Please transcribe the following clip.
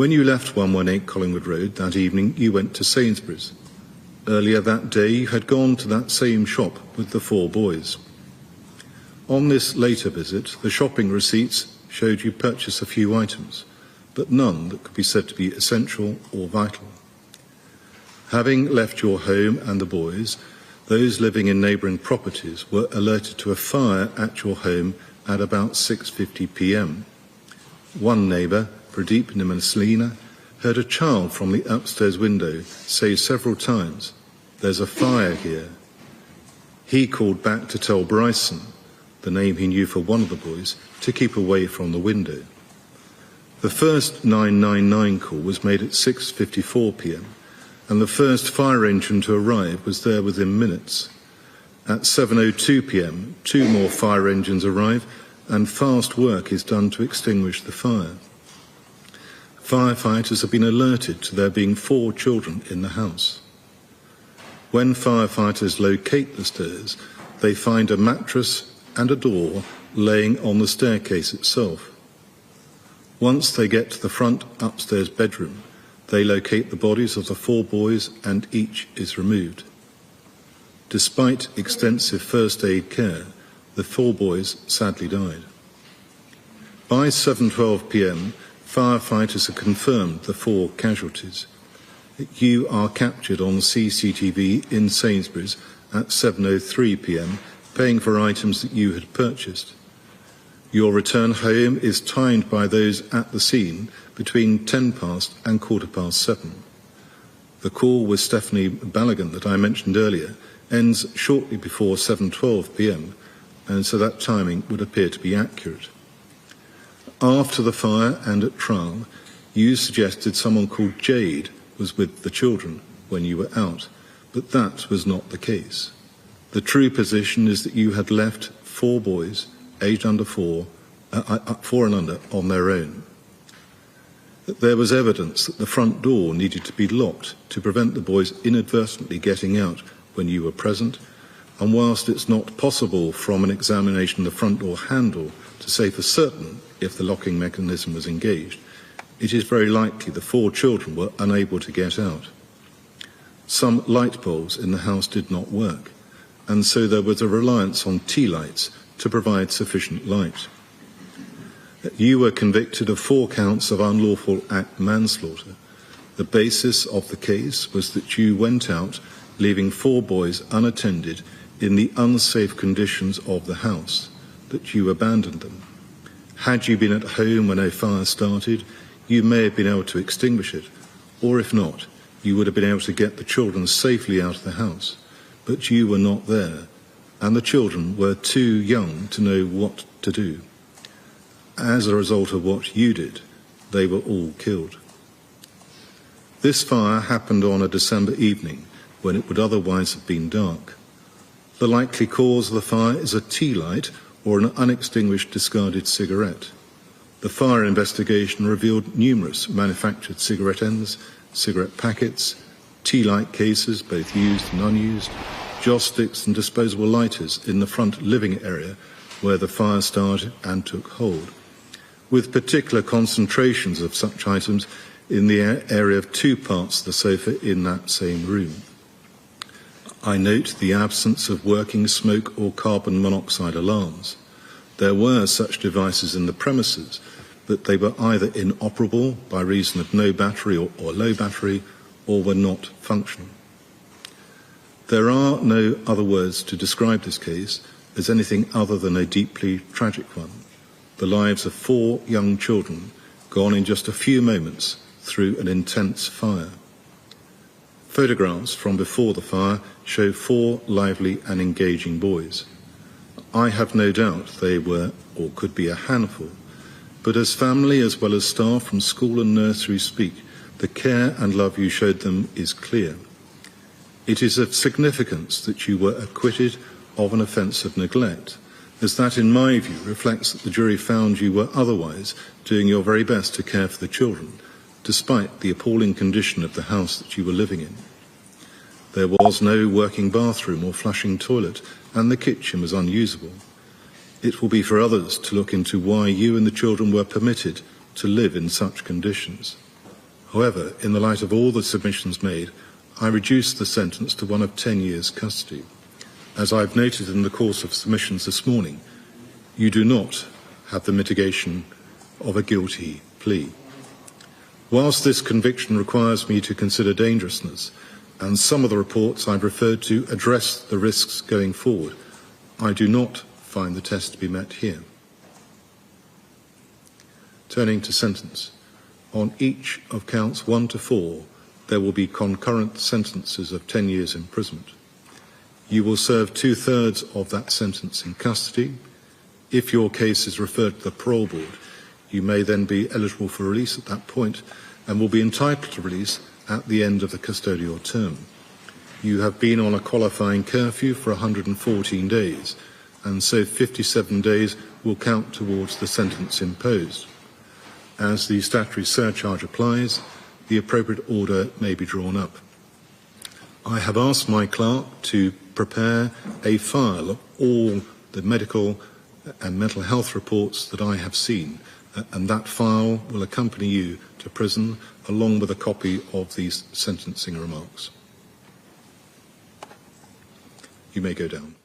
When you left 118 Collingwood Road that evening, you went to Sainsbury's. Earlier that day, you had gone to that same shop with the 4 boys. On this later visit, the shopping receipts showed you purchased a few items, but none that could be said to be essential or vital. Having left your home and the boys, those living in neighbouring properties were alerted to a fire at your home at about 6:50 p.m. One neighbour, Pradeep Nimaslina, heard a child from the upstairs window say several times, "There's a fire here." He called back to tell Bryson, the name he knew for one of the boys, to keep away from the window. The first 999 call was made at 6:54 p.m. and the first fire engine to arrive was there within minutes. At 7:02 p.m, 2 more fire engines arrive and fast work is done to extinguish the fire. Firefighters have been alerted to there being 4 children in the house. When firefighters locate the stairs, they find a mattress and a door laying on the staircase itself. Once they get to the front upstairs bedroom, they locate the bodies of the 4 boys and each is removed. Despite extensive first aid care, the 4 boys sadly died. By 7:12 p.m, firefighters have confirmed the 4 casualties. You are captured on CCTV in Sainsbury's at 7:03 p.m, paying for items that you had purchased. Your return home is timed by those at the scene between 10 past and 7:15. The call with Stephanie Ballaghan that I mentioned earlier ends shortly before 7:12 p.m, and so that timing would appear to be accurate. After the fire and at trial, you suggested someone called Jade was with the children when you were out, but that was not the case. The true position is that you had left 4 boys, aged under 4 and under, on their own. There was evidence that the front door needed to be locked to prevent the boys inadvertently getting out when you were present, and whilst it's not possible from an examination of the front door handle to say for certain if the locking mechanism was engaged, it is very likely the 4 children were unable to get out. Some light bulbs in the house did not work, and so there was a reliance on tea lights to provide sufficient light. You were convicted of 4 counts of unlawful act manslaughter. The basis of the case was that you went out, leaving 4 boys unattended in the unsafe conditions of the house, that you abandoned them. Had you been at home when a fire started, you may have been able to extinguish it, or if not, you would have been able to get the children safely out of the house. But you were not there, and the children were too young to know what to do. As a result of what you did, they were all killed. This fire happened on a December evening when it would otherwise have been dark. The likely cause of the fire is a tea light or an unextinguished discarded cigarette. The fire investigation revealed numerous manufactured cigarette ends, cigarette packets, tea light cases, both used and unused, joss sticks and disposable lighters in the front living area where the fire started and took hold, with particular concentrations of such items in the area of 2 parts of the sofa in that same room. I note the absence of working smoke or carbon monoxide alarms. There were such devices in the premises, but they were either inoperable by reason of no battery or low battery, or were not functional. There are no other words to describe this case as anything other than a deeply tragic one. The lives of 4 young children gone in just a few moments through an intense fire. Photographs from before the fire show 4 lively and engaging boys. I have no doubt they were or could be a handful, but as family as well as staff from school and nursery speak, the care and love you showed them is clear. It is of significance that you were acquitted of an offence of neglect, as that, in my view, reflects that the jury found you were otherwise doing your very best to care for the children, despite the appalling condition of the house that you were living in. There was no working bathroom or flushing toilet, and the kitchen was unusable. It will be for others to look into why you and the children were permitted to live in such conditions. However, in the light of all the submissions made, I reduced the sentence to one of 10 years custody. As I've noted in the course of submissions this morning, you do not have the mitigation of a guilty plea. Whilst this conviction requires me to consider dangerousness, and some of the reports I've referred to address the risks going forward, I do not find the test to be met here. Turning to sentence, on each of counts 1 to 4, there will be concurrent sentences of 10 years imprisonment. You will serve 2/3 of that sentence in custody. If your case is referred to the parole board, you may then be eligible for release at that point and will be entitled to release at the end of the custodial term. You have been on a qualifying curfew for 114 days, and so 57 days will count towards the sentence imposed. As the statutory surcharge applies, the appropriate order may be drawn up. I have asked my clerk to prepare a file of all the medical and mental health reports that I have seen, and that file will accompany you to prison along with a copy of these sentencing remarks. You may go down.